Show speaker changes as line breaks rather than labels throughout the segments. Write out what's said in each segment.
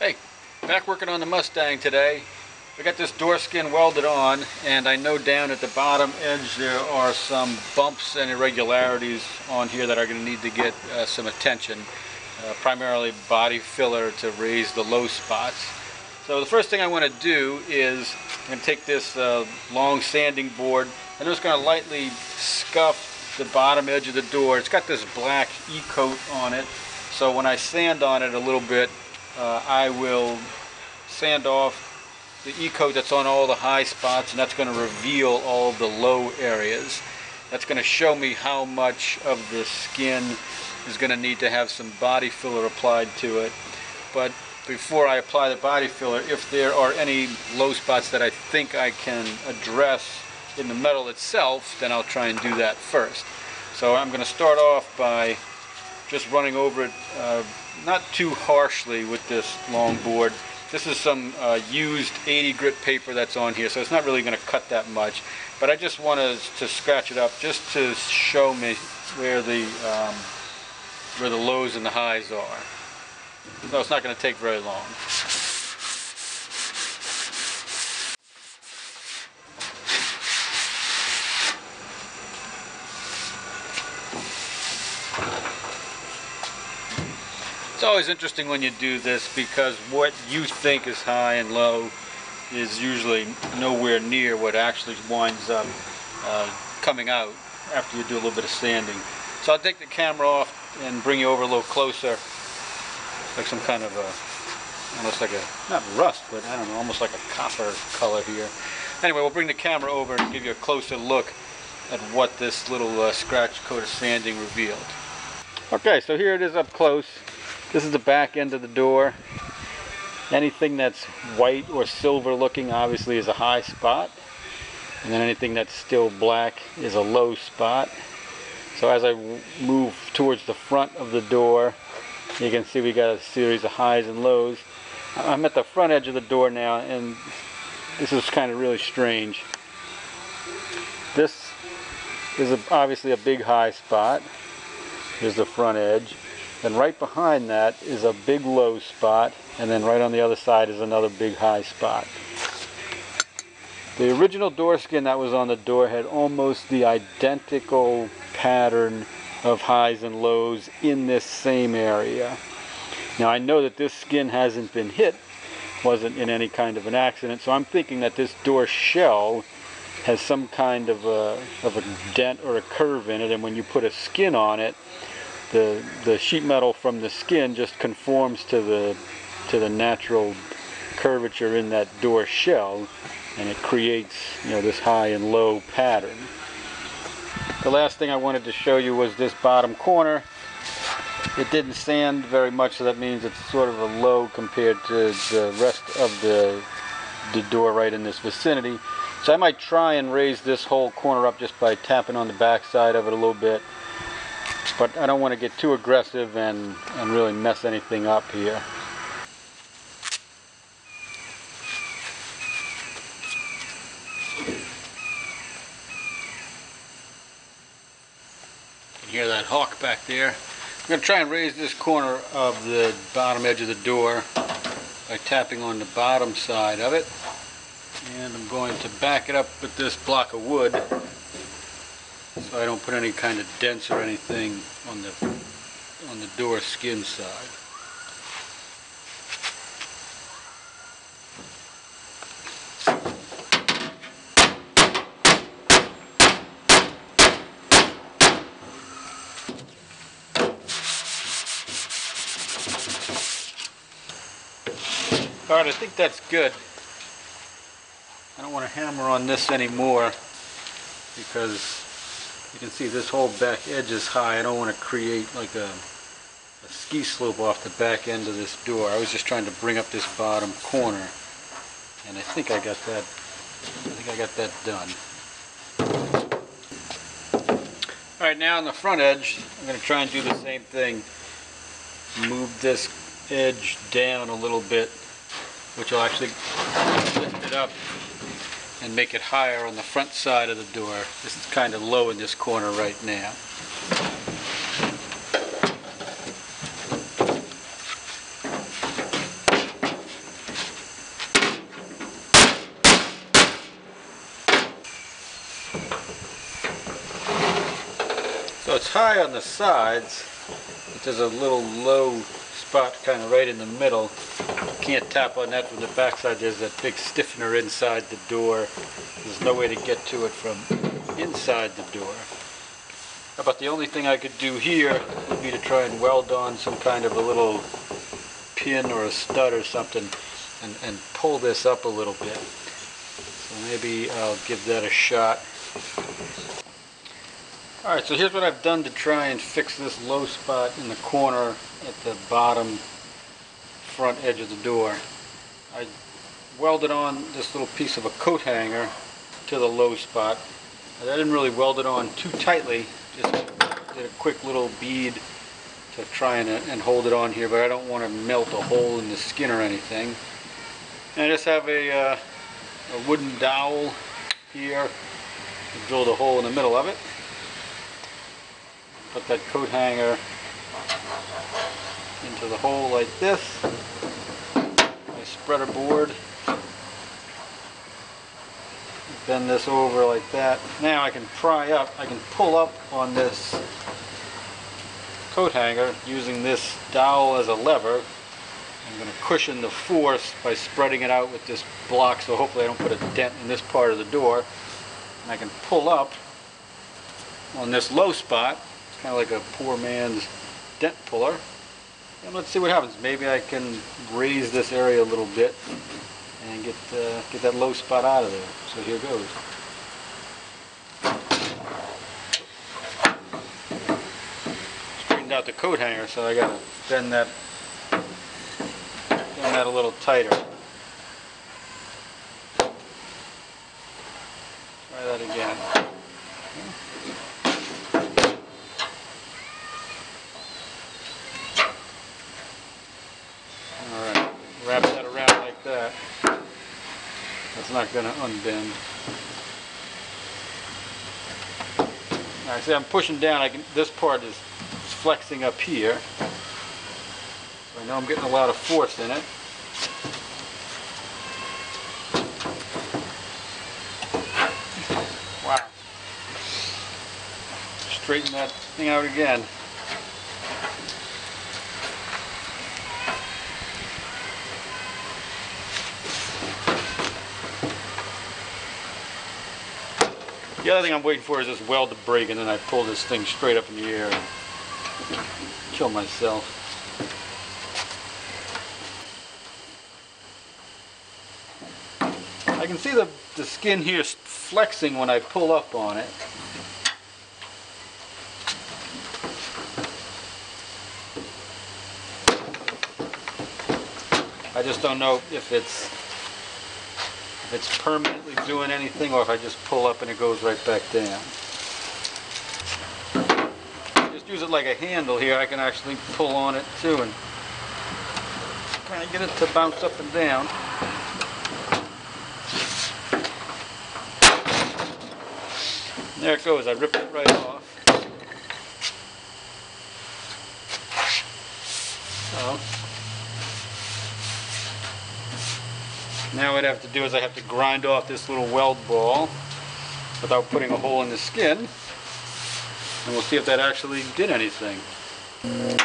Hey, back working on the Mustang today. We got this door skin welded on, and I know down at the bottom edge there are some bumps and irregularities on here that are going to need to get some attention. Primarily body filler to raise the low spots. So the first thing I want to do is I'm going to take this long sanding board and I'm just going to lightly scuff the bottom edge of the door. It's got this black E-coat on it, so when I sand on it a little bit, I will sand off the E-coat that's on all the high spots, and that's going to reveal all the low areas. That's going to show me how much of the skin is going to need to have some body filler applied to it. But before I apply the body filler, if there are any low spots that I think I can address in the metal itself, then I'll try and do that first. So I'm going to start off by just running over it not too harshly with this long board. This is some used 80 grit paper that's on here, so it's not really going to cut that much. But I just want to scratch it up just to show me where the lows and the highs are. So it's not going to take very long. It's always interesting when you do this because what you think is high and low is usually nowhere near what actually winds up coming out after you do a little bit of sanding. So I'll take the camera off and bring you over a little closer, like some kind of almost like a, not rust, but I don't know, almost like a copper color here. Anyway, we'll bring the camera over and give you a closer look at what this little scratch coat of sanding revealed. Okay, so here it is up close. This is the back end of the door. Anything that's white or silver looking obviously is a high spot, and then anything that's still black is a low spot. So as I move towards the front of the door, you can see we got a series of highs and lows. I'm at the front edge of the door now, and this is kind of really strange. This is obviously a big high spot. Here's the front edge. Then right behind that is a big low spot, and then right on the other side is another big high spot. The original door skin that was on the door had almost the identical pattern of highs and lows in this same area. Now I know that this skin hasn't been hit, wasn't in any kind of an accident, so I'm thinking that this door shell has some kind of a dent or a curve in it, and when you put a skin on it, the sheet metal from the skin just conforms to the natural curvature in that door shell, and it creates, you know, this high and low pattern. The last thing I wanted to show you was this bottom corner. It didn't sand very much, so that means it's sort of a low compared to the rest of the door right in this vicinity. So I might try and raise this whole corner up just by tapping on the back side of it a little bit. But I don't want to get too aggressive and really mess anything up here. You can hear that hawk back there. I'm going to try and raise this corner of the bottom edge of the door by tapping on the bottom side of it. And I'm going to back it up with this block of wood, so I don't put any kind of dents or anything on the door skin side. Alright, I think that's good. I don't want to hammer on this anymore because you can see this whole back edge is high. I don't want to create like a ski slope off the back end of this door. I was just trying to bring up this bottom corner, and I think I got that done. All right, now on the front edge, I'm going to try and do the same thing. Move this edge down a little bit, which will actually lift it up and make it higher on the front side of the door. This is kind of low in this corner right now. high on the sides, but there's a little low spot kind of right in the middle. You can't tap on that from the backside. There's that big stiffener inside the door. There's no way to get to it from inside the door. But the only thing I could do here would be to try and weld on some kind of a little pin or a stud or something and pull this up a little bit. So maybe I'll give that a shot. Alright, so here's what I've done to try and fix this low spot in the corner at the bottom front edge of the door. I welded on this little piece of a coat hanger to the low spot. I didn't really weld it on too tightly, just did a quick little bead to try and hold it on here, but I don't want to melt a hole in the skin or anything. And I just have a wooden dowel here, drilled a hole in the middle of it. Put that coat hanger into the hole like this. My spreader board. Bend this over like that. Now I can pull up on this coat hanger using this dowel as a lever. I'm going to cushion the force by spreading it out with this block, so hopefully I don't put a dent in this part of the door. And I can pull up on this low spot. It's kind of like a poor man's dent puller. And let's see what happens. Maybe I can raise this area a little bit and get that low spot out of there. So here goes. Straightened out the coat hanger, so I gotta bend that a little tighter. Try that again. Alright, wrap that around like that. That's not going to unbend. Alright, see, I'm pushing down. This part is flexing up here. So I know I'm getting a lot of force in it. Wow. Straighten that thing out again. The other thing I'm waiting for is this weld to break, and then I pull this thing straight up in the air and kill myself. I can see the skin here flexing when I pull up on it. I just don't know if it's permanently doing anything or if I just pull up and it goes right back down. Just use it like a handle here. I can actually pull on it too and kind of get it to bounce up and down. And there it goes. I ripped it right off. So now what I have to do is I have to grind off this little weld ball without putting a hole in the skin, and we'll see if that actually did anything.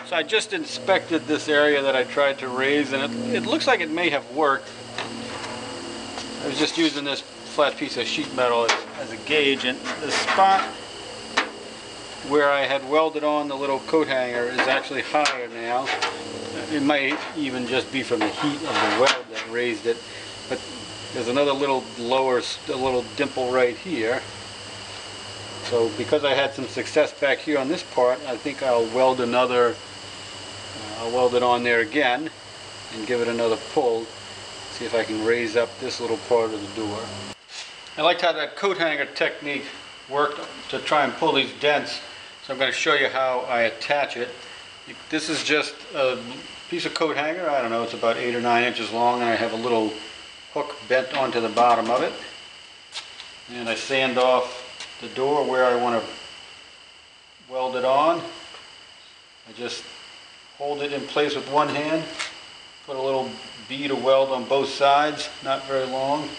So I just inspected this area that I tried to raise, and it looks like it may have worked. I was just using this flat piece of sheet metal as a gauge, and the spot where I had welded on the little coat hanger is actually higher now. It might even just be from the heat of the weld that raised it. But there's another little a little dimple right here. So because I had some success back here on this part, I think I'll weld it on there again and give it another pull. See if I can raise up this little part of the door. I liked how that coat hanger technique worked to try and pull these dents. So I'm going to show you how I attach it. This is just a piece of coat hanger. I don't know, it's about 8 or 9 inches long, and I have a little hook bent onto the bottom of it. And I sand off the door where I want to weld it on. I just hold it in place with one hand, put a little bead of weld on both sides, not very long,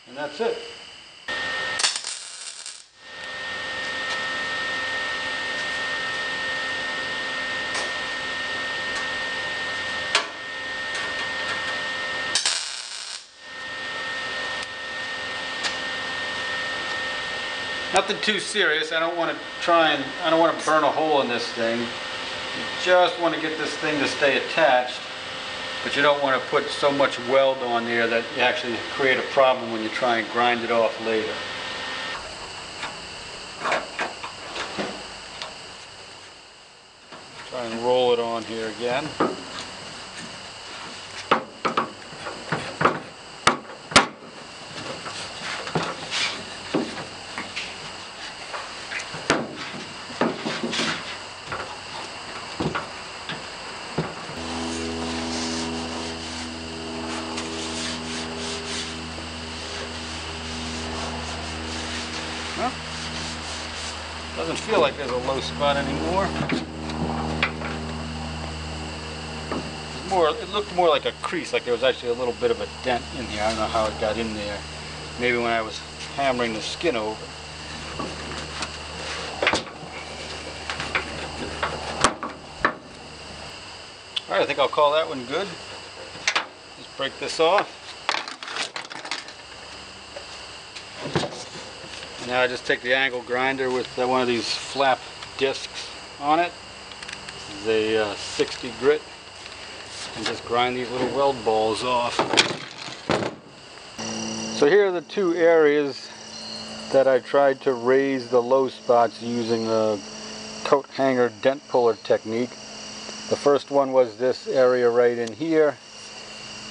and that's it. Nothing too serious. I don't want to burn a hole in this thing. You just want to get this thing to stay attached, but you don't want to put so much weld on there that you actually create a problem when you try and grind it off later. Try and roll it on here again. Well, doesn't feel like there's a low spot anymore. It looked more like a crease, like there was actually a little bit of a dent in here. I don't know how it got in there. Maybe when I was hammering the skin over. Alright, I think I'll call that one good. Let's break this off. Now I just take the angle grinder with one of these flap discs on it. This is a 60 grit. And just grind these little weld balls off. So here are the two areas that I tried to raise the low spots using the coat hanger dent puller technique. The first one was this area right in here,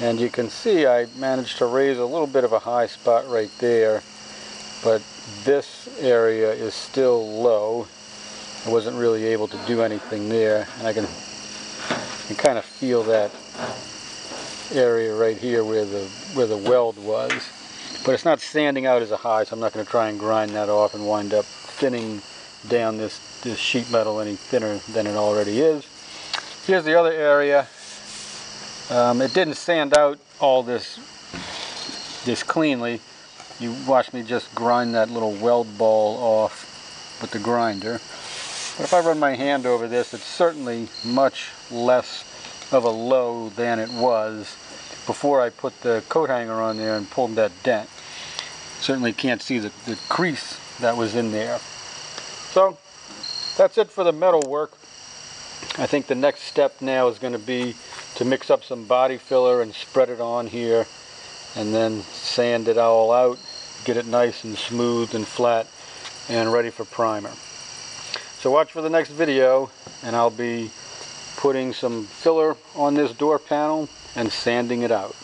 and you can see I managed to raise a little bit of a high spot right there, but this area is still low. I wasn't really able to do anything there, and I can kind of feel that area right here where the weld was, but it's not standing out as a high, so I'm not going to try and grind that off and wind up thinning down this sheet metal any thinner than it already is. Here's the other area. It didn't sand out all this cleanly. You watch me just grind that little weld ball off with the grinder. But if I run my hand over this, it's certainly much less of a low than it was before I put the coat hanger on there and pulled that dent. Certainly can't see the crease that was in there. So that's it for the metal work. I think the next step now is going to be to mix up some body filler and spread it on here, and then sand it all out, get it nice and smooth and flat and ready for primer. So watch for the next video, and I'll be putting some filler on this door panel and sanding it out.